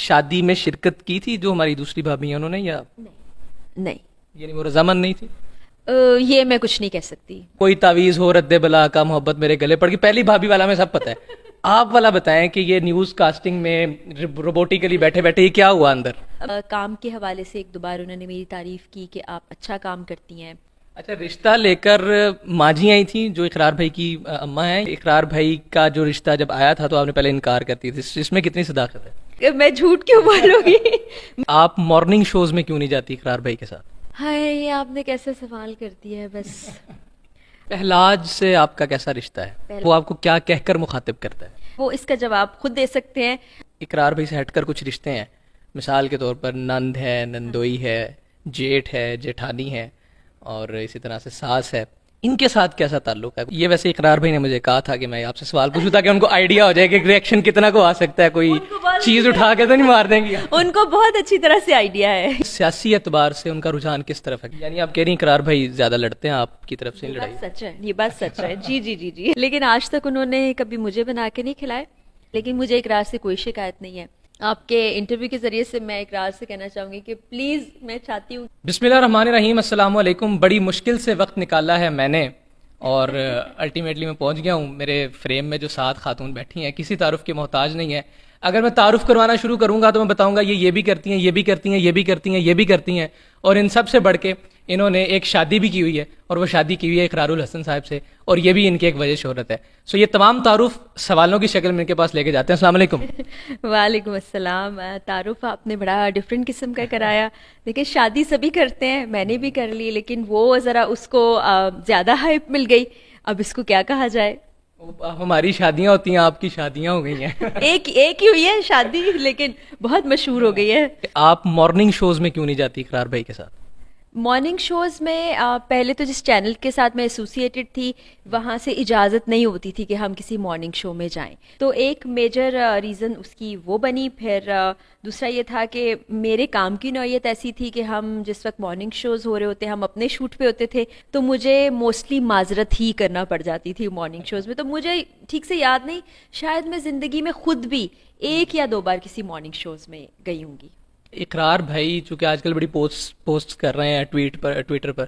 شادی میں شرکت کی تھی جو ہماری دوسری بھابھی ہیں انہوں نے، یا نہیں، یعنی وہ رضامند نہیں تھی؟ یہ میں کچھ نہیں کہہ سکتی. کوئی تعویذ ہو رد بلا کا محبت میرے گلے پڑ گئی، پہلی بھابھی والا میں سب پتہ ہے. آپ والا بتائیں کہ یہ نیوز کاسٹنگ میں روبوٹیکلی بیٹھے بیٹھے یہ کیا ہوا اندر؟ کام کے حوالے سے ایک دو بار انہوں نے میری تعریف کی کہ آپ اچھا کام کرتی ہیں. اچھا، رشتہ لے کر ماجی آئی تھیں جو اقرار بھائی کی اماں ہیں. اقرار بھائی کا جو رشتہ جب آیا تھا تو آپ نے پہلے انکار کرتی تھی، اس میں کتنی صداقت ہے؟ میں جھوٹ کیوں بولوں گی؟ آپ مارننگ شوز میں کیوں نہیں جاتی اقرار بھائی کے ساتھ؟ ہائے، یہ آپ نے کیسے سوال کر دیا ہے. بس پہلاج سے آپ کا کیسا رشتہ ہے؟ وہ آپ کو کیا کہہ کر مخاطب کرتا ہے؟ وہ اس کا جواب خود دے سکتے ہیں. اقرار بھائی سے ہٹ کر کچھ رشتے ہیں، مثال کے طور پر نند ہے، نندوئی ہے، جیٹھ ہے، جیٹھانی ہے، اور اسی طرح سے ساس ہے. ان کے ساتھ کیسا تعلق ہے؟ یہ ویسے اقرار بھائی نے مجھے کہا تھا کہ میں آپ سے سوال پوچھوں تاکہ ان کو آئیڈیا ہو جائے کہ ریئیکشن کتنا کو آ سکتا ہے، کوئی چیز اٹھا کے تو نہیں مار دیں گے. ان کو بہت اچھی طرح سے آئیڈیا ہے. سیاسی اعتبار سے ان کا رجحان کس طرف ہے؟ یعنی آپ کہہ رہی ہیں اقرار بھائی زیادہ لڑتے ہیں، آپ کی طرف سے لڑائی؟ سچ ہے، یہ بات سچ ہے. جی جی جی جی. لیکن آج تک انہوں نے کبھی مجھے بنا کے نہیں کھلائے. لیکن مجھے اقرار سے کوئی شکایت نہیں ہے. آپ کے انٹرویو کے ذریعے سے میں اقرار سے کہنا چاہوں گی کہ پلیز میں چاہتی ہوں. بسم اللہ الرحمن الرحیم. السلام علیکم. بڑی مشکل سے وقت نکالا ہے میں نے اور الٹیمیٹلی میں پہنچ گیا ہوں. میرے فریم میں جو 7 خاتون بیٹھی ہیں کسی تعارف کے محتاج نہیں ہے. اگر میں تعارف کروانا شروع کروں گا تو میں بتاؤں گا یہ بھی کرتی ہیں، یہ بھی کرتی ہیں، یہ بھی کرتی ہیں، یہ بھی کرتی ہیں. اور ان سب سے بڑھ کے انہوں نے ایک شادی بھی کی ہوئی ہے، اور وہ شادی کی ہوئی ہے اقرار الحسن صاحب سے، اور یہ بھی ان کی ایک وجہ شہرت ہے. سو یہ تمام تعارف سوالوں کی شکل میں ان کے پاس لے کے جاتے ہیں. السلام علیکم. وعلیکم السلام. تعارف آپ نے بڑا ڈفرینٹ قسم کا کرایا. دیکھیں، شادی سبھی کرتے ہیں، میں نے بھی کر لی، لیکن وہ ذرا اس کو زیادہ ہائپ مل گئی. اب اس کو کیا کہا جائے؟ ہماری شادیاں ہوتی ہیں، آپ کی شادیاں ہو گئی ہیں. ایک ہی ہوئی ہے شادی، لیکن بہت مشہور ہو گئی ہے. آپ مارننگ شوز میں کیوں نہیں جاتی اقرار بھائی کے ساتھ؟ مارننگ شوز میں پہلے تو جس چینل کے ساتھ میں ایسوسیٹڈ تھی وہاں سے اجازت نہیں ہوتی تھی کہ ہم کسی مارننگ شو میں جائیں. تو ایک میجر ریزن اس کی وہ بنی. پھر دوسرا یہ تھا کہ میرے کام کی نوعیت ایسی تھی کہ ہم جس وقت مارننگ شوز ہو رہے ہوتے ہم اپنے شوٹ پہ ہوتے تھے تو مجھے موسٹلی معذرت ہی کرنا پڑ جاتی تھی مارننگ شوز میں. تو مجھے ٹھیک سے یاد نہیں، شاید میں زندگی میں خود بھی 1 یا 2 بار کسی مارننگ شوز میں گئی ہوں گی. اقرار بھائی چونکہ آج کل بڑی پوسٹ کر رہے ہیں ٹویٹر پر،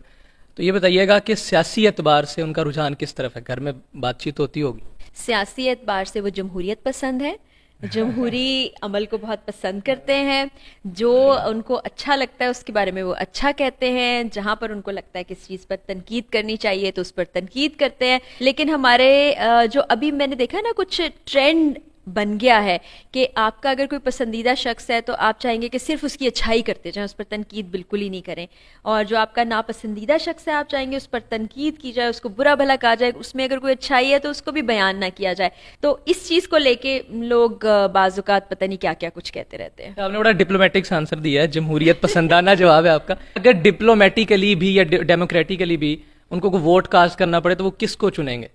تو یہ بتائیے گا کہ سیاسی اعتبار سے ان کا رجحان کس طرف ہے؟ گھر میں بات چیت ہوتی ہوگی؟ سیاسی اعتبار سے وہ جمہوریت پسند ہے، جمہوری عمل کو بہت پسند کرتے ہیں. جو ان کو اچھا لگتا ہے اس کے بارے میں وہ اچھا کہتے ہیں. جہاں پر ان کو لگتا ہے کس چیز پر تنقید کرنی چاہیے تو اس پر تنقید کرتے ہیں. لیکن ہمارے جو ابھی میں نے دیکھا نا کچھ ٹرینڈ بن گیا ہے کہ آپ کا اگر کوئی پسندیدہ شخص ہے تو آپ چاہیں گے کہ صرف اس کی اچھائی کرتے جائیں، اس پر تنقید بالکل ہی نہیں کریں. اور جو آپ کا ناپسندیدہ شخص ہے آپ چاہیں گے اس پر تنقید کی جائے، اس کو برا بھلا کہا جائے، اس میں اگر کوئی اچھائی ہے تو اس کو بھی بیان نہ کیا جائے. تو اس چیز کو لے کے لوگ بعض اوقات پتہ نہیں کیا کیا کچھ کہتے رہتے ہیں. آپ نے بڑا ڈپلومیٹک آنسر دیا ہے، جمہوریت پسندانہ جواب ہے آپ کا. اگر ڈپلومیٹیکلی بھی یا ڈیموکریٹیکلی بھی ان کو ووٹ کاسٹ کرنا پڑے تو وہ کس کو چنیں گے؟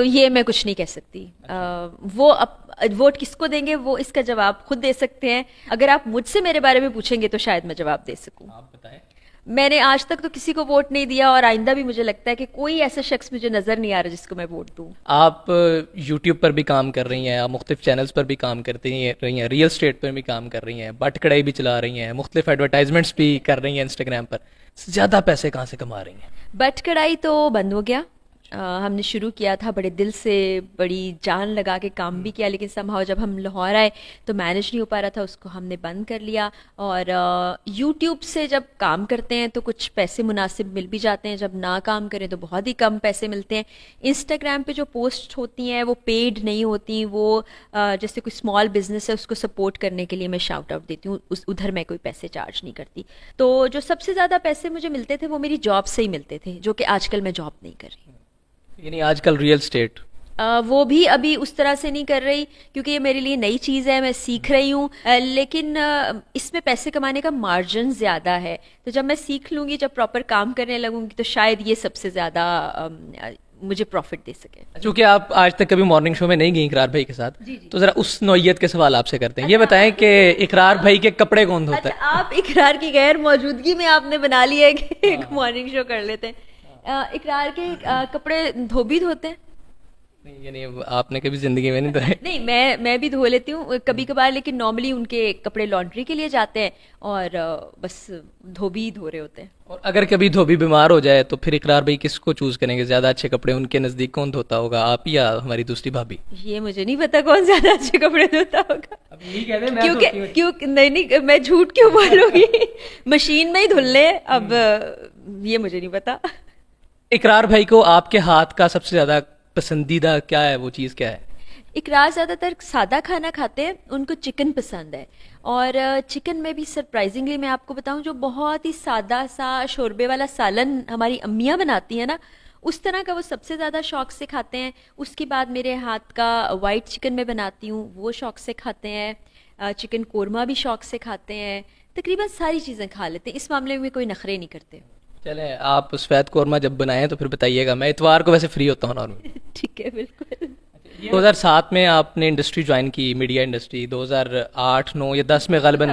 یہ میں کچھ نہیں کہہ سکتی. وہ ووٹ کس کو دیں گے وہ اس کا جواب خود دے سکتے ہیں. اگر آپ مجھ سے میرے بارے میں پوچھیں گے تو شاید میں جواب دے سکوں. آپ بتائیں. میں نے آج تک تو کسی کو ووٹ نہیں دیا اور آئندہ بھی مجھے لگتا ہے کہ کوئی ایسا شخص مجھے نظر نہیں آ رہا جس کو میں ووٹ دوں. آپ یوٹیوب پر بھی کام کر رہی ہیں، آپ مختلف چینلز پر بھی کام کرتی رہی ہیں، ریئل اسٹیٹ پر بھی کام کر رہی ہیں، بٹ کڑھائی بھی چلا رہی ہیں، مختلف ایڈورٹائزمنٹس بھی کر رہی ہیں انسٹاگرام پر. زیادہ پیسے کہاں سے کما رہی ہیں؟ بٹ کڑھائی تو بند ہو گیا. ہم نے شروع کیا تھا بڑے دل سے، بڑی جان لگا کے کام بھی کیا، لیکن somehow جب ہم لاہور آئے تو مینیج نہیں ہو پا رہا تھا، اس کو ہم نے بند کر لیا. اور یوٹیوب سے جب کام کرتے ہیں تو کچھ پیسے مناسب مل بھی جاتے ہیں، جب نہ کام کریں تو بہت ہی کم پیسے ملتے ہیں. انسٹاگرام پہ جو پوسٹ ہوتی ہیں وہ پیڈ نہیں ہوتی، وہ جیسے کوئی اسمال بزنس ہے اس کو سپورٹ کرنے کے لیے میں شاؤٹ آؤٹ دیتی ہوں، ادھر میں کوئی پیسے چارج نہیں کرتی. تو جو سب سے زیادہ پیسے مجھے ملتے تھے وہ میری جاب سے ہی ملتے تھے، جو کہ آج کل میں جاب نہیں کر رہی. یعنی آج کل ریئل اسٹیٹ وہ بھی ابھی اس طرح سے نہیں کر رہی کیونکہ یہ میرے لیے نئی چیز ہے، میں سیکھ رہی ہوں. لیکن اس میں پیسے کمانے کا مارجن زیادہ ہے. تو جب میں سیکھ لوں گی، جب پراپر کام کرنے لگوں گی تو شاید یہ سب سے زیادہ مجھے پروفٹ دے سکے. چونکہ آپ آج تک کبھی مارننگ شو میں نہیں گئی اقرار بھائی کے ساتھ، تو ذرا اس نوعیت کے سوال آپ سے کرتے ہیں. یہ بتائیں کہ اقرار بھائی کے کپڑے کون دھوتا ہے؟ آپ اقرار کی غیر موجودگی میں آپ نے بنا لیا ہے کہ ایک مارننگ شو کر لیتے ہیں. اقرار کے کپڑے دھوتے ہیں. نہیں یعنی آپ نے کبھی زندگی میں نہیں دھوئے؟ نہیں میں بھی دھو لیتی ہوں کبھی کبھار، لیکن نارملی ان کے کپڑے لانڈری کے لیے جاتے ہیں اور بس دھوبی ہی دھو رہے ہوتے ہیں. اور اگر کبھی دھوبی بیمار ہو جائے تو پھر اقرار بھائی کس کو چوز کریں گے؟ زیادہ اچھے کپڑے ان کے نزدیک کون دھوتا ہوگا، آپ یا ہماری دوسری بھابھی؟ یہ مجھے نہیں پتا کون زیادہ اچھے کپڑے دھوتا ہوگا، اب یہی کہہ دیں میں دھوتی ہوں. کیوں نہیں میں جھوٹ کیوں بولوں گی، مشین میں ہی دھل لیں. اب یہ مجھے نہیں پتا. اقرار بھائی کو آپ کے ہاتھ کا سب سے زیادہ پسندیدہ کیا ہے، وہ چیز کیا ہے؟ اقرار زیادہ تر سادہ کھانا کھاتے ہیں، ان کو چکن پسند ہے. اور چکن میں بھی سرپرائزنگلی میں آپ کو بتاؤں، جو بہت ہی سادہ سا شوربے والا سالن ہماری امیاں بناتی ہیں نا، اس طرح کا وہ سب سے زیادہ شوق سے کھاتے ہیں. اس کے بعد میرے ہاتھ کا وائٹ چکن میں بناتی ہوں، وہ شوق سے کھاتے ہیں. چکن قورمہ بھی شوق سے کھاتے ہیں. تقریباً ساری چیزیں کھا لیتے ہیں، اس معاملے میں کوئی نخرے نہیں کرتے. چلیں آپ سفید قورمہ جب بنائیں تو پھر بتائیے گا، میں اتوار کو ویسے فری ہوتا ہوں نارمل. ٹھیک ہے، بالکل. 2007 میں آپ نے انڈسٹری جوائن کی، میڈیا انڈسٹری. 2008 9 یا 10 میں غالباً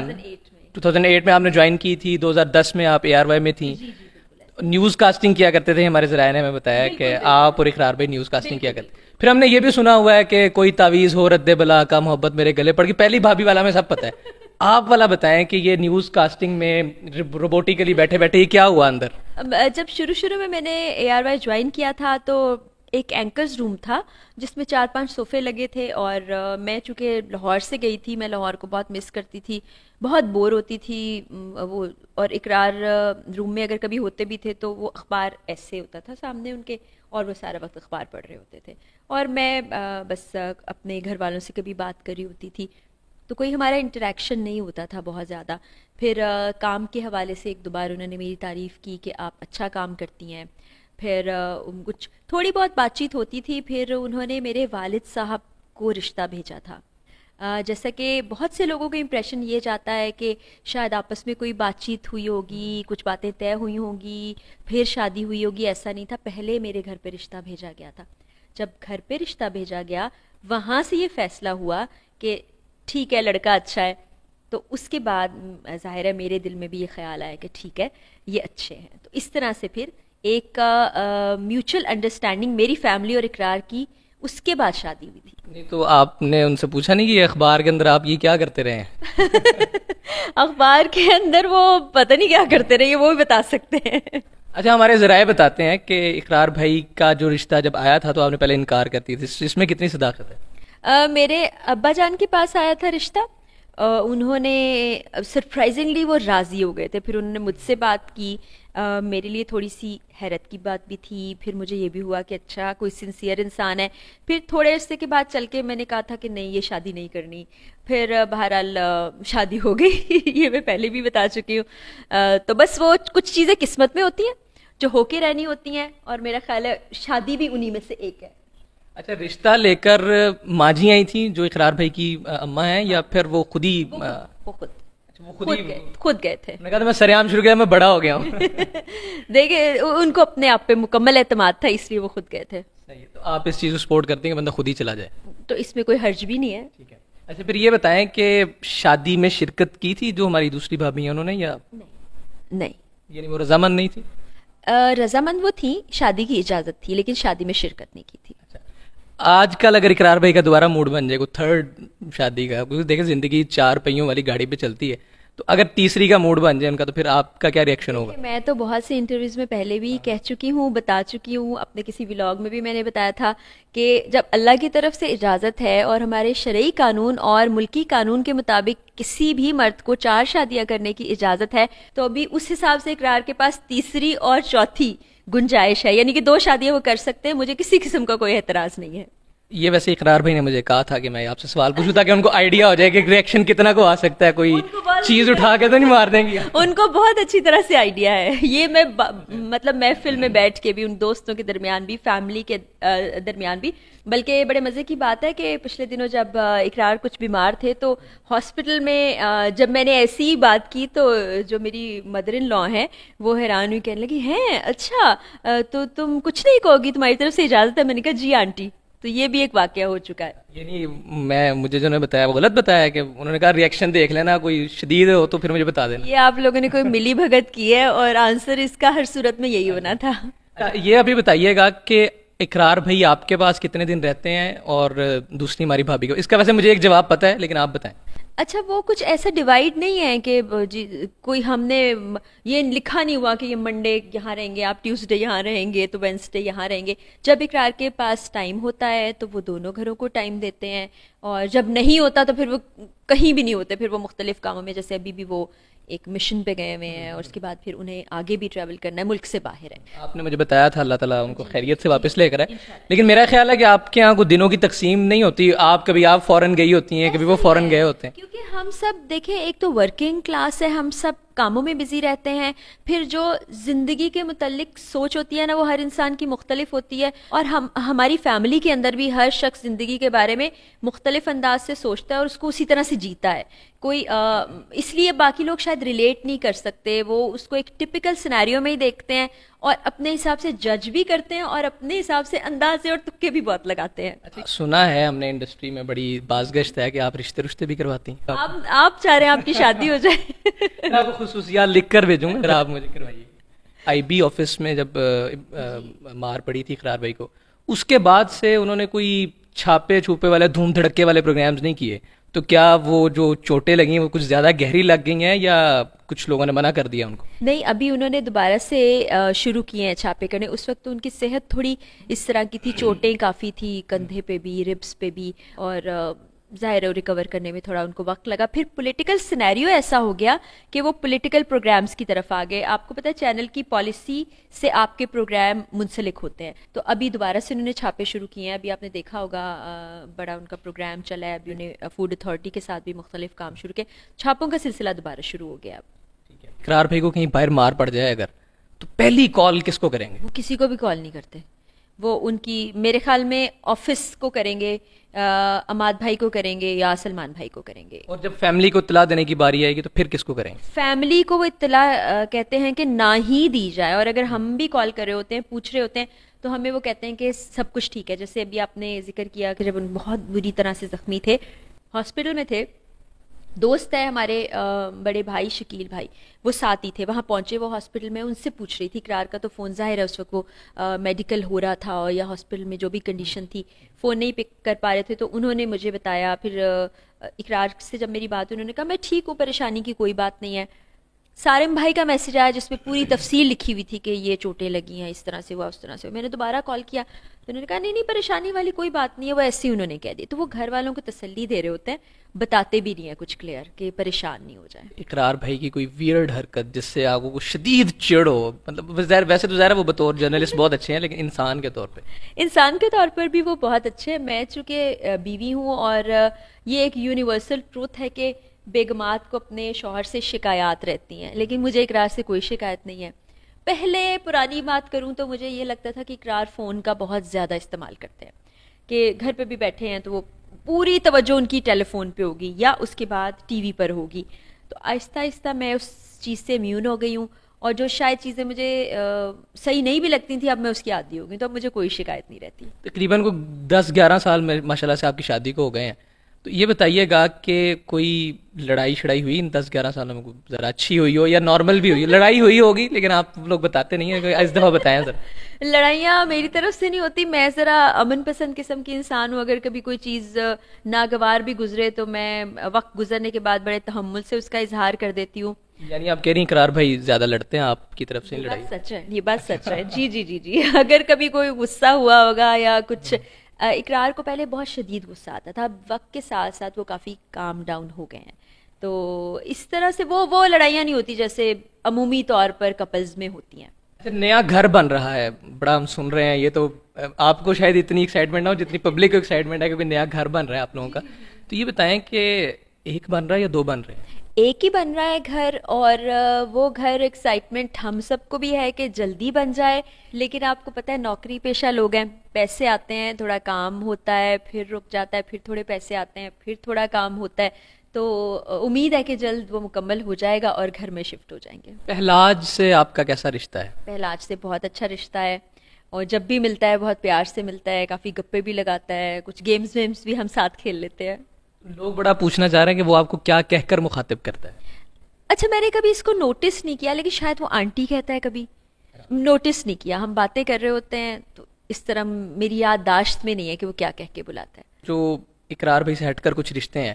2008 میں آپ نے جوائن کی تھی. 2010 میں آپ ARY میں تھیں، نیوز کاسٹنگ کیا کرتے تھے. ہمارے ذرائع نے ہمیں بتایا کہ آپ اور اقرار بھائی نیوز کاسٹنگ کیا کرتے. پھر ہم نے یہ بھی سنا ہوا ہے کہ کوئی تعویذ ہو رد بلا کا محبت میرے گلے پڑ گئی. پہلی بھابھی والا ہمیں سب پتہ ہے، آپ والا بتائیں کہ یہ نیوز کاسٹنگ میں روبوٹیکلی بیٹھے بیٹھے یہ کیا ہوا اندر؟ جب شروع میں نے ARY جوائن کیا تھا تو ایک اینکرز روم تھا جس میں 4-5 صوفے لگے تھے. اور میں چونکہ لاہور سے گئی تھی، میں لاہور کو بہت مس کرتی تھی، بہت بور ہوتی تھی وہ. اور اقرار روم میں اگر کبھی ہوتے بھی تھے تو وہ اخبار ایسے ہوتا تھا سامنے ان کے، اور وہ سارا وقت اخبار پڑھ رہے ہوتے تھے. اور میں بس اپنے گھر والوں سے کبھی بات کر رہی ہوتی تھی، تو کوئی ہمارا انٹریکشن نہیں ہوتا تھا بہت زیادہ. پھر کام کے حوالے سے ایک دو بار انہوں نے میری تعریف کی کہ آپ اچھا کام کرتی ہیں. پھر کچھ تھوڑی بہت بات چیت ہوتی تھی. پھر انہوں نے میرے والد صاحب کو رشتہ بھیجا تھا. جیسا کہ بہت سے لوگوں کا امپریشن یہ جاتا ہے کہ شاید آپس میں کوئی بات چیت ہوئی ہوگی، کچھ باتیں طے ہوئی ہوں گی، پھر شادی ہوئی ہوگی. ایسا نہیں تھا، پہلے میرے گھر پہ رشتہ بھیجا گیا تھا. جب گھر پہ رشتہ بھیجا گیا، وہاں سے یہ فیصلہ ہوا کہ ٹھیک ہے لڑکا اچھا ہے. تو اس کے بعد ظاہر ہے میرے دل میں بھی یہ خیال آیا کہ ٹھیک ہے یہ اچھے ہیں. تو اس طرح سے پھر ایک میوچل انڈرسٹینڈنگ میری فیملی اور اقرار کی، اس کے بعد شادی ہوئی تھی. نہیں تو آپ نے ان سے پوچھا نہیں کہ یہ اخبار کے اندر آپ یہ کیا کرتے رہے ہیں؟ اخبار کے اندر وہ پتہ نہیں کیا کرتے رہے، یہ وہ بھی بتا سکتے ہیں. اچھا، ہمارے ذرائع بتاتے ہیں کہ اقرار بھائی کا جو رشتہ جب آیا تھا تو آپ نے پہلے انکار کرتی تھی. اس میں کتنی صداقت ہے؟ میرے ابا جان کے پاس آیا تھا رشتہ، انہوں نے سرپرائزنگلی وہ راضی ہو گئے تھے. پھر انہوں نے مجھ سے بات کی. میرے لیے تھوڑی سی حیرت کی بات بھی تھی. پھر مجھے یہ بھی ہوا کہ اچھا کوئی سنسیئر انسان ہے. پھر تھوڑے عرصے کے بعد چل کے میں نے کہا تھا کہ نہیں یہ شادی نہیں کرنی. پھر بہرحال شادی ہو گئی. یہ میں پہلے بھی بتا چکی ہوں. تو بس وہ کچھ چیزیں قسمت میں ہوتی ہیں جو ہو کے رہنی ہوتی ہیں، اور میرا خیال ہے شادی بھی انہی میں سے ایک ہے. اچھا، رشتہ لے کر ماجی آئی تھیں جو اقرار بھائی کی اماں ہیں، یا پھر وہ خود ہی خود گئے تھے؟ میں کہا تھا میں سریام شروع کیا، میں بڑا ہو گیا ہوں. دیکھیں ان کو اپنے آپ پہ مکمل اعتماد تھا، اس لیے وہ خود گئے تھے. صحیح. تو آپ اس چیز کو سپورٹ کرتے ہیں کہ بندہ خود ہی چلا جائے؟ تو اس میں کوئی حرج بھی نہیں ہے. ٹھیک ہے. اچھا پھر یہ بتائیں کہ شادی میں شرکت کی تھی جو ہماری دوسری بھابھی ہیں انہوں نے، یا نہیں؟ یعنی وہ رضامند نہیں تھی؟ رضامند وہ تھی، شادی کی اجازت تھی، لیکن شادی میں شرکت نہیں کی تھی. آج کل اگر اقرار بھائی کا دوبارہ موڈ بن جائے کوئی تھرڈ شادی کا، کیونکہ دیکھیں زندگی 4 پہیوں والی گاڑی پہ چلتی ہے، تو اگر تیسری کا موڈ بن جائے ان کا، تو پھر آپ کا کیا ریئیکشن ہوگا؟ میں تو بہت سے انٹرویوز میں پہلے بھی کہہ چکی ہوں، بتا چکی ہوں، اپنے کسی ولاگ میں بھی میں نے بتایا تھا کہ جب اللہ کی طرف سے اجازت ہے اور ہمارے شرعی قانون اور ملکی قانون کے مطابق کسی بھی مرد کو 4 شادیاں کرنے کی اجازت ہے، تو ابھی اس حساب سے اقرار کے پاس تیسری اور چوتھی گنجائش ہے، یعنی کہ 2 شادیاں وہ کر سکتے ہیں. مجھے کسی قسم کا کوئی اعتراض نہیں ہے. یہ ویسے اقرار بھائی نے مجھے کہا تھا کہ میں آپ سے سوال پوچھوں تاکہ ان کو آئیڈیا ہو جائے کہ ریئیکشن کتنا کو آ سکتا ہے، کوئی چیز اٹھا کے تو نہیں مار دیں گی. ان کو بہت اچھی طرح سے آئیڈیا ہے. یہ میں مطلب محفل میں بیٹھ کے بھی، ان دوستوں کے درمیان بھی، فیملی کے درمیان بھی. بلکہ بڑے مزے کی بات ہے کہ پچھلے دنوں جب اقرار کچھ بیمار تھے تو ہاسپٹل میں جب میں نے ایسی ہی بات کی تو جو میری مدر ان لا ہیں وہ حیران ہوئی، کہنے لگی ہیں اچھا تو تم کچھ نہیں کہو گی، تمہاری طرف سے اجازت ہے؟ میں نے کہا جی آنٹی. تو یہ بھی ایک واقعہ ہو چکا ہے. یعنی مجھے جو نے بتایا وہ غلط بتایا کہ انہوں نے کہا ریئیکشن دیکھ لینا، کوئی شدید ہو تو پھر مجھے بتا دینا. یہ آپ لوگوں نے کوئی ملی بھگت کی ہے، اور آنسر اس کا ہر صورت میں یہی ہونا تھا. یہ ابھی بتائیے گا کہ اقرار بھائی آپ کے پاس کتنے دن رہتے ہیں اور دوسری ہماری بھابھی کو؟ اس کا ویسے مجھے ایک جواب پتہ ہے لیکن آپ بتائیں. اچھا وہ کچھ ایسا ڈیوائڈ نہیں ہے کہ جی کوئی ہم نے یہ لکھا نہیں ہوا کہ یہ منڈے یہاں رہیں گے، آپ ٹیوزڈے یہاں رہیں گے تو وینسڈے یہاں رہیں گے. جب اقرار کے پاس ٹائم ہوتا ہے تو وہ دونوں گھروں کو ٹائم دیتے ہیں، اور جب نہیں ہوتا تو پھر وہ کہیں بھی نہیں ہوتے، پھر وہ مختلف کاموں میں، جیسے ابھی بھی وہ ایک مشن پہ گئے ہوئے ہیں اور اس کے بعد پھر انہیں آگے بھی ٹریول کرنا ہے، ملک سے باہر ہے. آپ نے مجھے بتایا تھا اللہ تعالیٰ ان کو خیریت سے واپس لے کر آئے، لیکن میرا خیال ہے کہ آپ کے یہاں کوئی دنوں کی تقسیم نہیں ہوتی، آپ کبھی آپ فوراً گئی ہوتی ہیں، کبھی وہ فوراً گئے ہوتے ہیں. کیونکہ ہم سب دیکھیں ایک تو ورکنگ کلاس ہے، ہم سب کاموں میں بزی رہتے ہیں، پھر جو زندگی کے متعلق سوچ ہوتی ہے نا وہ ہر انسان کی مختلف ہوتی ہے، اور ہماری فیملی کے اندر بھی ہر شخص زندگی کے بارے میں مختلف انداز سے سوچتا ہے اور اس کو اسی طرح سے جیتا ہے. کوئی اس لیے باقی لوگ شاید ریلیٹ نہیں کر سکتے، وہ اس کو ایک ٹپیکل سینیریو میں ہی دیکھتے ہیں اور اپنے حساب سے جج بھی کرتے ہیں اور اپنے حساب سے اندازے اور تکے بھی بہت لگاتے ہیں. سنا ہے ہم نے انڈسٹری میں بڑی باز گشت ہے کہ آپ رشتے بھی کرواتی ہیں. آپ چاہ رہے ہیں آپ کی شادی ہو جائے؟ میں آپ کو خصوصیات لکھ کر بھیجوں گا، اگر آپ مجھے کروائیے. آئی بی آفس میں جب مار پڑی تھی اقرار بھائی کو، اس کے بعد سے انہوں نے کوئی چھاپے چھوپے والے دھوم دھڑکے والے پروگرامز نہیں کیے، تو کیا وہ جو چوٹیں لگی ہیں وہ کچھ زیادہ گہری لگ گئی ہیں یا کچھ لوگوں نے منع کر دیا ان کو؟ نہیں، ابھی انہوں نے دوبارہ سے شروع کیے ہیں چھاپے کرنے. اس وقت تو ان کی صحت تھوڑی اس طرح کی تھی، چوٹیں کافی تھی کندھے پہ بھی، ربس پہ بھی، اور ظاہر ہے ریکور کرنے میں تھوڑا ان کو وقت لگا. پھر پولیٹیکل سینیریو ایسا ہو گیا کہ وہ پولیٹیکل پروگرامز کی طرف آ گئے. آپ کو پتہ ہے چینل کی پالیسی سے آپ کے پروگرام منسلک ہوتے ہیں، تو ابھی دوبارہ سے انہوں نے چھاپے شروع کیے ہیں. ابھی آپ نے دیکھا ہوگا بڑا ان کا پروگرام چلا ہے، ابھی انہیں فوڈ اتھارٹی کے ساتھ بھی مختلف کام شروع کیے. چھاپوں کا سلسلہ دوبارہ شروع ہو گیا. اب اقرار بھائی کو کہیں باہر مار پڑ جائے اگر، تو پہلی کال کس کو کریں گے؟ وہ کسی کو بھی کال نہیں کرتے. وہ ان کی میرے خیال میں آفس کو کریں گے، اماد بھائی کو کریں گے یا سلمان بھائی کو کریں گے. اور جب فیملی کو اطلاع دینے کی باری آئے گی تو پھر کس کو کریں گے؟ فیملی کو وہ اطلاع کہتے ہیں کہ نہ ہی دی جائے، اور اگر ہم بھی کال کر رہے ہوتے ہیں، پوچھ رہے ہوتے ہیں، تو ہمیں وہ کہتے ہیں کہ سب کچھ ٹھیک ہے. جیسے ابھی آپ نے ذکر کیا کہ جب ان بہت بری طرح سے زخمی تھے، ہاسپٹل میں تھے، دوست ہے ہمارے بڑے بھائی شکیل بھائی، وہ ساتھ ہی تھے، وہاں پہنچے وہ ہاسپٹل میں. ان سے پوچھ رہی تھی اقرار کا تو فون، ظاہر ہے اس وقت وہ میڈیکل ہو رہا تھا یا ہاسپٹل میں جو بھی کنڈیشن تھی، فون نہیں پک کر پا رہے تھے. تو انہوں نے مجھے بتایا. پھر اقرار سے جب میری بات ہوئی، انہوں نے کہا میں ٹھیک ہوں، پریشانی کی کوئی بات نہیں ہے. سارم بھائی کا میسج آیا جس میں پوری تفصیل لکھی ہوئی تھی کہ یہ چوٹیں لگی ہیں، اس طرح سے ہوا، اس طرح سے ہوا. میں نے دوبارہ کال کیا تو انہوں نے کہا نہیں پریشانی والی کوئی بات نہیں ہے، وہ ایسے ہی انہوں نے کہہ دی. تو وہ گھر والوں کو تسلی دے رہے ہوتے ہیں، بتاتے بھی نہیں ہیں کچھ کلیئر کہ پریشان نہیں ہو جائیں. اقرار بھائی کی کوئی ویئرڈ حرکت جس سے آپ کو شدید چڑ ہو؟ مطلب ویسے تو ظاہر ہے وہ بطور جرنلسٹ بہت اچھے ہیں، لیکن انسان کے طور پہ؟ انسان کے طور پر بھی وہ بہت اچھے ہیں. میں چونکہ بیوی ہوں، اور یہ ایک یونیورسل ٹروتھ ہے کہ بیگمات کو اپنے شوہر سے شکایات رہتی ہیں، لیکن مجھے اقرار سے کوئی شکایت نہیں ہے. پہلے پرانی بات کروں تو مجھے یہ لگتا تھا کہ اقرار فون کا بہت زیادہ استعمال کرتے ہیں، کہ گھر پہ بھی بیٹھے ہیں تو وہ پوری توجہ ان کی ٹیلی فون پہ ہوگی یا اس کے بعد ٹی وی پر ہوگی. تو آہستہ آہستہ میں اس چیز سے امیون ہو گئی ہوں، اور جو شاید چیزیں مجھے صحیح نہیں بھی لگتی تھیں اب میں اس کی عادی ہو گئی، تو اب مجھے کوئی شکایت نہیں رہتی. تقریباً کو 10-11 سال میں ماشاء اللہ سے آپ کی شادی کو ہو گئے ہیں، تو یہ بتائیے گا کہ کوئی لڑائی شڑائی ہوئی ان 10-11 سالوں میں؟ ذرا اچھی ہوئی ہو یا نارمل بھی ہوئی؟ لڑائی ہوئی ہوگی لیکن آپ لوگ بتاتے نہیں ہیں، اس دفعہ بتائیں ذرا. لڑائیاں میری طرف سے نہیں ہوتی، میں ذرا امن پسند قسم کی انسان ہوں. اگر کبھی کوئی چیز ناگوار بھی گزرے تو میں وقت گزرنے کے بعد بڑے تحمل سے اس کا اظہار کر دیتی ہوں. یعنی آپ کہہ رہی ہیں اقرار بھائی زیادہ لڑتے ہیں آپ کی طرف سے لڑائی؟ سچ ہے، یہ بات سچ ہے. جی جی جی جی. اگر کبھی کوئی غصہ ہوا ہوگا یا کچھ، اقرار کو پہلے بہت شدید غصہ آتا تھا، وقت کے ساتھ ساتھ وہ کافی کام ڈاؤن ہو گئے ہیں. تو اس طرح سے وہ لڑائیاں نہیں ہوتی جیسے عمومی طور پر کپلز میں ہوتی ہیں. نیا گھر بن رہا ہے، بڑا ہم سن رہے ہیں، یہ تو آپ کو شاید اتنی ایکسائٹمنٹ نہ ہو جتنی پبلک کو ایکسائٹمنٹ ہے کہ نیا گھر بن رہا ہے آپ لوگوں کا. تو یہ بتائیں کہ ایک بن رہا ہے یا 2 بن رہے ہیں؟ ایک ہی بن رہا ہے گھر، اور وہ گھر ایکسائٹمنٹ ہم سب کو بھی ہے کہ جلدی بن جائے. لیکن آپ کو پتہ ہے نوکری پیشہ لوگ ہیں، پیسے آتے ہیں، تھوڑا کام ہوتا ہے، پھر رک جاتا ہے، پھر تھوڑے پیسے آتے ہیں، پھر تھوڑا کام ہوتا ہے. تو امید ہے کہ جلد وہ مکمل ہو جائے گا اور گھر میں شفٹ ہو جائیں گے. پہلاج سے آپ کا کیسا رشتہ ہے؟ پہلاج سے بہت اچھا رشتہ ہے، اور جب بھی ملتا ہے بہت پیار سے ملتا ہے، کافی گپے بھی لگاتا ہے، کچھ گیمز ویمز بھی ہم ساتھ کھیل لیتے ہیں. لوگ بڑا پوچھنا چاہ رہے ہیں کہ وہ آپ کو کیا کہہ کر مخاطب کرتا ہے؟ اچھا میں نے کبھی اس کو نوٹس نہیں کیا، لیکن شاید وہ آنٹی کہتا ہے، کبھی نوٹس نہیں کیا. ہم باتیں کر رہے ہوتے ہیں تو اس طرح میری یادداشت میں نہیں ہے کہ وہ کیا کہہ کے بلاتا ہے. جو اقرار بھائی سے ہٹ کر کچھ رشتے ہیں،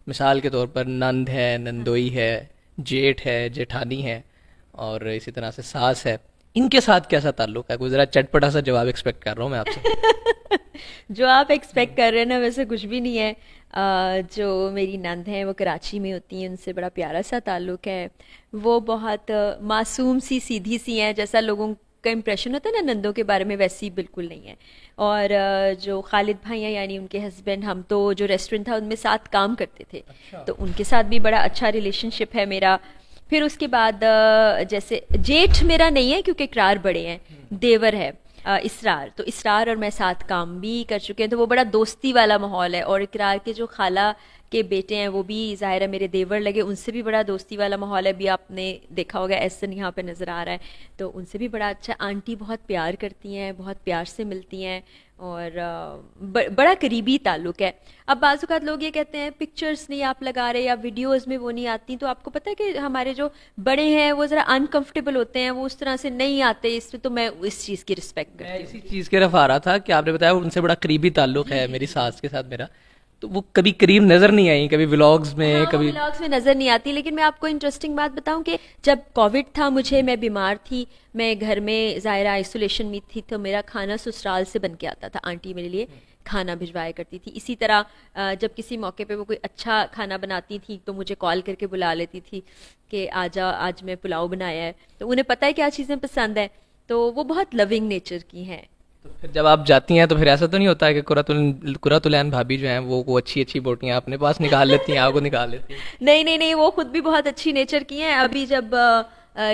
مثال کے طور پر نند ہے، نندوئی ہے، جیٹھ ہے، جیٹھانی ہے، اور اسی طرح سے ساس ہے، ان کے ساتھ کیسا تعلق ہے؟ کوئی ذرا چٹ پٹا سا جواب ایکسپیکٹ کر رہا ہوں میں آپ سے. جو آپ ایکسپیکٹ کر رہے ہیں نا ویسے کچھ بھی نہیں ہے. جو میری نند ہیں وہ کراچی میں ہوتی ہیں، ان سے بڑا پیارا سا تعلق ہے. وہ بہت معصوم سی، سیدھی سی ہیں، جیسا لوگوں کا امپریشن ہوتا ہے نا نندوں کے بارے میں، ویسی بالکل نہیں ہے. اور جو خالد بھائی ہیں یعنی ان کے ہسبینڈ، ہم تو جو ریسٹورنٹ تھا ان میں ساتھ کام کرتے تھے، تو ان کے ساتھ بھی بڑا اچھا ریلیشن شپ ہے میرا. پھر اس کے بعد جیسے جیٹھ میرا نہیں ہے کیونکہ اقرار بڑے ہیں، دیور ہے اسرار، تو اسرار اور میں ساتھ کام بھی کر چکے ہیں، تو وہ بڑا دوستی والا ماحول ہے. اور اقرار کے جو خالہ کے بیٹے ہیں وہ بھی ظاہر ہے میرے دیور لگے، ان سے بھی بڑا دوستی والا ماحول ہے. بھی آپ نے دیکھا ہوگا احسن یہاں پہ نظر آ رہا ہے، تو ان سے بھی بڑا اچھا. آنٹی بہت پیار کرتی ہیں، بہت پیار سے ملتی ہیں، اور بڑا قریبی تعلق ہے. اب بعض اوقات لوگ یہ کہتے ہیں پکچرز نہیں آپ لگا رہے یا ویڈیوز میں وہ نہیں آتی، تو آپ کو پتہ ہے کہ ہمارے جو بڑے ہیں وہ ذرا انکمفرٹیبل ہوتے ہیں، وہ اس طرح سے نہیں آتے، اس لیے تو میں اس چیز کی رسپیکٹ کرتی ہوں. میں اسی چیز کی طرف آ رہا تھا کہ آپ نے بتایا ان سے بڑا قریبی تعلق ہے میری ساس کے ساتھ میرا، تو وہ کبھی قریب نظر نہیں آئی، کبھی ولاگز میں، کبھی ولاگس میں نظر نہیں آتی. لیکن میں آپ کو انٹرسٹنگ بات بتاؤں کہ جب کووڈ تھا مجھے، میں بیمار تھی، میں گھر میں ظاہرہ آئسولیشن میں تھی، تو میرا کھانا سسرال سے بن کے آتا تھا، آنٹی میرے لیے کھانا بھجوایا کرتی تھی. اسی طرح جب کسی موقع پہ وہ کوئی اچھا کھانا بناتی تھی تو مجھے کال کر کے بلا لیتی تھی کہ آجا آج میں پلاؤ بنایا ہے، تو انہیں پتہ ہے کیا چیزیں پسند ہیں، تو وہ بہت لونگ نیچر کی ہیں. تو پھر جب آپ جاتی ہیں تو پھر ایسا تو نہیں ہوتا ہے کہ قرۃ العین بھابھی جو ہیں وہ اچھی اچھی بوٹیاں اپنے پاس نکال لیتی ہیں، آپ کو نکال لیتی ہیں؟ نہیں نہیں نہیں، وہ خود بھی بہت اچھی نیچر کی ہیں. ابھی جب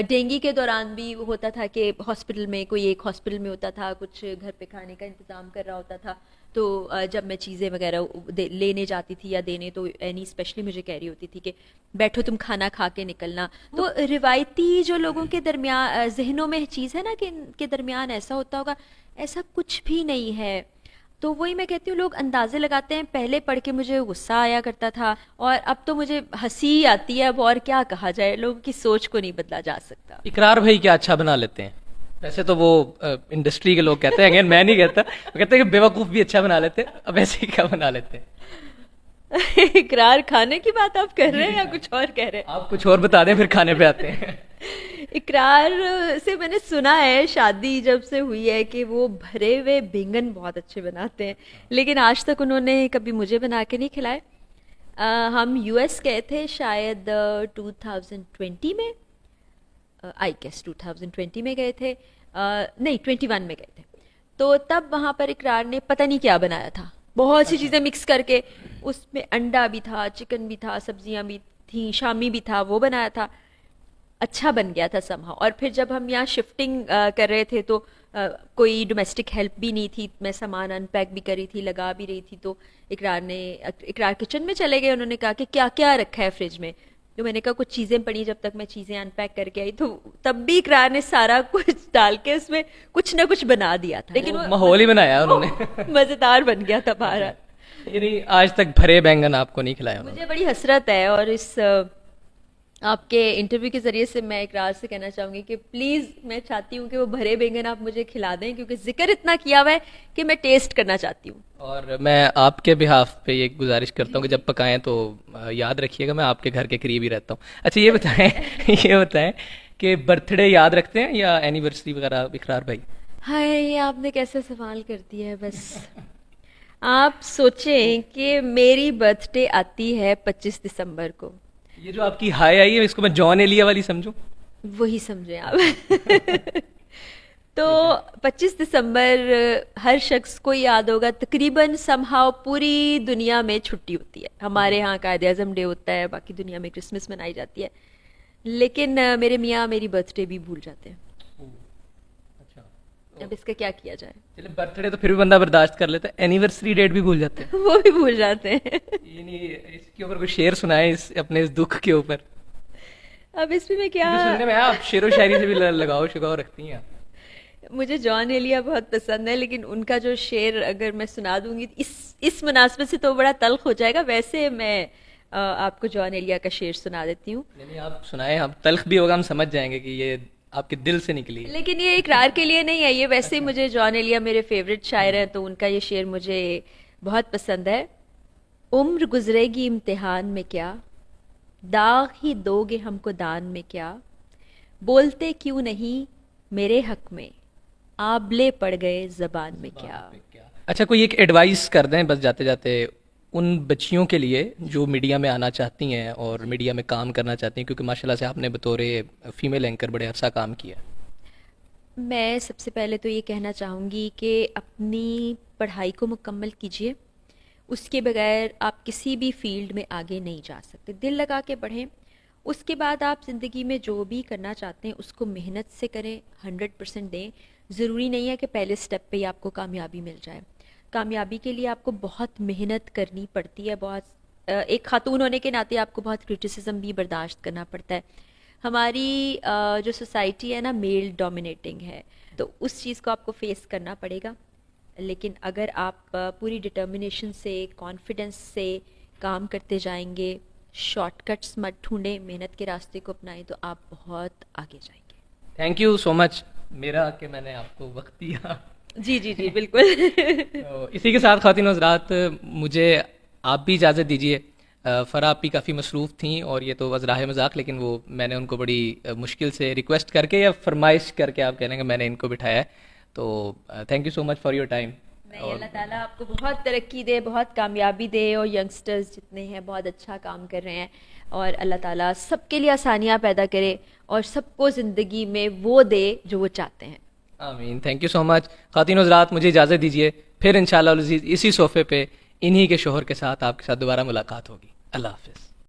ڈینگی کے دوران بھی ہوتا تھا کہ ہاسپٹل میں، کوئی ایک ہاسپٹل میں ہوتا تھا، کچھ گھر پہ کھانے کا انتظام کر رہا ہوتا تھا، تو جب میں چیزیں وغیرہ لینے جاتی تھی یا دینے، تو اینی اسپیشلی مجھے کہہ رہی ہوتی تھی کہ بیٹھو تم کھانا کھا کے نکلنا. تو روایتی جو لوگوں کے درمیان ذہنوں میں چیز ہے نا کہ ان کے درمیان ایسا ہوتا ہوگا، ایسا کچھ بھی نہیں ہے. تو وہی میں کہتی ہوں، لوگ اندازے لگاتے ہیں. پہلے پڑھ کے مجھے غصہ آیا کرتا تھا، اور اب تو مجھے ہنسی آتی ہے. اب اور کیا کہا جائے، لوگوں کی سوچ کو نہیں بدلا جا سکتا. اقرار بھائی کیا اچھا بنا لیتے ہیں؟ ویسے تو وہ انڈسٹری کے لوگ کہتے ہیں، اگین میں نہیں کہتا، وہ کہتے ہیں کہ بیوقوف بھی اچھا بنا لیتے ہیں. اب ایسے ہی کیا بنا لیتے ہیں؟ اقرار کھانے کی بات آپ کر رہے ہیں یا کچھ اور کہہ رہے ہیں؟ آپ کچھ اور بتا دیں پھر کھانے پہ آتے ہیں. اقرار سے میں نے سنا ہے، شادی جب سے ہوئی ہے، کہ وہ بھرے ہوئے بینگن بہت اچھے بناتے ہیں، لیکن آج تک انہوں نے کبھی مجھے بنا کے نہیں کھلائے. ہم یو ایس گئے تھے شاید 2020 میں، آئی گیس 2020 میں گئے تھے، نہیں 21 میں گئے تھے. تو تب وہاں پر اقرار نے پتہ نہیں کیا بنایا تھا، بہت سی چیزیں مکس کر کے، اس میں انڈا بھی تھا، چکن بھی تھا، سبزیاں بھی تھیں، شامی بھی تھا، وہ بنایا تھا. اچھا بن گیا تھا سمہاؤ. اور پھر جب ہم یہاں شفٹنگ کر رہے تھے تو کوئی ڈومیسٹک ہیلپ بھی نہیں تھی، میں سامان ان پیک بھی کر رہی تھی، لگا بھی رہی تھی. تو اقرار کچن میں چلے گئے، انہوں نے کہا کہ کیا کیا رکھا ہے فریج میں. تو میں نے کہا کچھ چیزیں پڑی، جب تک میں چیزیں ان پیک کر کے آئی، تو تب بھی اقرار نے سارا کچھ ڈال کے اس میں کچھ نہ کچھ بنا دیا تھا. لیکن وہ ماحول ہی بنایا انہوں نے، مزیدار بن گیا تھا بہرحال. یعنی آج تک بھرے بینگن آپ کو نہیں کھلائے انہوں نے؟ مجھے بڑی حسرت ہے، اور اس آپ کے انٹرویو کے ذریعے سے میں اقرار سے کہنا چاہوں گی کہ پلیز میں چاہتی ہوں کہ وہ بھرے بینگن آپ مجھے کھلا دیں، کیونکہ ذکر اتنا کیا ہوا ہے کہ میں ٹیسٹ کرنا چاہتی ہوں. اور میں آپ کے بہاف پہ یہ گزارش کرتا ہوں کہ جب پکائیں تو یاد رکھیے گا میں آپ کے گھر کے قریب ہی رہتا ہوں. اچھا یہ بتائیں کہ برتھ ڈے یاد رکھتے ہیں یا اینیورسری وغیرہ اقرار بھائی؟ ہائے، یہ آپ نے کیسے سوال کر دیا ہے. بس آپ سوچیں کہ میری برتھ ڈے آتی ہے 25 دسمبر کو. یہ جو آپ کی ہائے آئی ہے اس کو میں جان ایلیا والی سمجھوں؟ وہی سمجھیں آپ. تو 25 دسمبر ہر شخص کو یاد ہوگا، تقریباً سمہاؤ پوری دنیا میں چھٹی ہوتی ہے. ہمارے ہاں قائد اعظم ڈے ہوتا ہے، باقی دنیا میں کرسمس منائی جاتی ہے، لیکن میرے میاں میری برتھ ڈے بھی بھول جاتے ہیں. اب اس کا کیا کیا جائے؟ چلے برتھ ڈے تو پھر بھی بندہ برداشت کر لیتا ہے، اینیورسری ڈیٹ بھی بھول جاتے ہیں. وہ بھی بھول جاتے ہیں. یعنی اس کے اوپر کوئی شعر سنائے اپنے اس دکھ کے اوپر. اب اس میں کیا سننے میں آپ شعر و شاعری سے بھی لگاؤ شگاؤ رکھتی ہیں. مجھے جان ایلیا بہت پسند ہے، لیکن ان کا جو شعر اگر میں سنا دوں گی اس مناسبت سے تو بڑا تلخ ہو جائے گا. ویسے میں آپ کو جان ایلیا کا شعر سنا دیتی ہوں. یعنی آپ سنائیں، ہم تلخ بھی ہوگا ہم سمجھ جائیں گے کہ یہ آپ کے دل سے نکلی ہے. لیکن یہ اقرار کے لیے نہیں ہے، یہ ویسے ہی مجھے جان ایلیا میرے فیوریٹ شاعر ہیں تو ان کا یہ شعر مجھے بہت پسند ہے. عمر گزرے گی امتحان میں کیا، داغ ہی دو گے ہم کو دان میں کیا، بولتے کیوں نہیں میرے حق میں، آبلے پڑ گئے زبان میں کیا. اچھا کوئی ایک ایڈوائس کر دیں بس جاتے جاتے ان بچیوں کے لیے جو میڈیا میں آنا چاہتی ہیں اور میڈیا میں کام کرنا چاہتی ہیں، کیونکہ ماشاء اللہ سے آپ نے بطور فیمیل اینکر بڑے عرصہ کام کیا. میں سب سے پہلے تو یہ کہنا چاہوں گی کہ اپنی پڑھائی کو مکمل کیجیے، اس کے بغیر آپ کسی بھی فیلڈ میں آگے نہیں جا سکتے. دل لگا کے پڑھیں، اس کے بعد آپ زندگی میں جو بھی کرنا چاہتے ہیں اس کو محنت سے کریں، 100% دیں. ضروری نہیں ہے کہ پہلے سٹیپ پہ ہی آپ کو کامیابی مل جائے. کامیابی کے لیے آپ کو بہت محنت کرنی پڑتی ہے، ایک خاتون ہونے کے ناطے آپ کو بہت کرٹیسزم بھی برداشت کرنا پڑتا ہے. ہماری جو سوسائٹی ہے نا میل ڈومینیٹنگ ہے، تو اس چیز کو آپ کو فیس کرنا پڑے گا. لیکن اگر آپ پوری ڈٹرمنیشن سے، کانفیڈنس سے کام کرتے جائیں گے، شارٹ کٹس مت ڈھونڈیں، محنت کے راستے کو اپنائیں، تو آپ بہت آگے جائیں گے. تھینک یو سو مچ میرا کہ میں نے آپ کو وقت دیا. جی جی جی بالکل. تو اسی کے ساتھ خواتین و حضرات مجھے آپ بھی اجازت دیجیے. فرا آپ بھی کافی مصروف تھیں اور یہ تو وزراہ مذاق، لیکن وہ میں نے ان کو بڑی مشکل سے ریکویسٹ کر کے یا فرمائش کر کے آپ کہہ رہے ہیں کہ میں نے ان کو بٹھایا ہے. تو thank you so much for your time. نہیں، اللہ تعالیٰ آپ کو بہت ترقی دے، بہت کامیابی دے، اور ینگسٹرز جتنے ہیں بہت اچھا کام کر رہے ہیں، اور اللہ تعالیٰ سب کے لیے آسانیاں پیدا کرے اور سب کو زندگی میں وہ دے جو وہ چاہتے ہیں. آمین. تھینک یو سو مچ. خواتین و حضرات مجھے اجازت دیجیے، پھر انشاءاللہ العزیز اسی صوفے پہ انہی کے شوہر کے ساتھ آپ کے ساتھ دوبارہ ملاقات ہوگی. اللہ حافظ.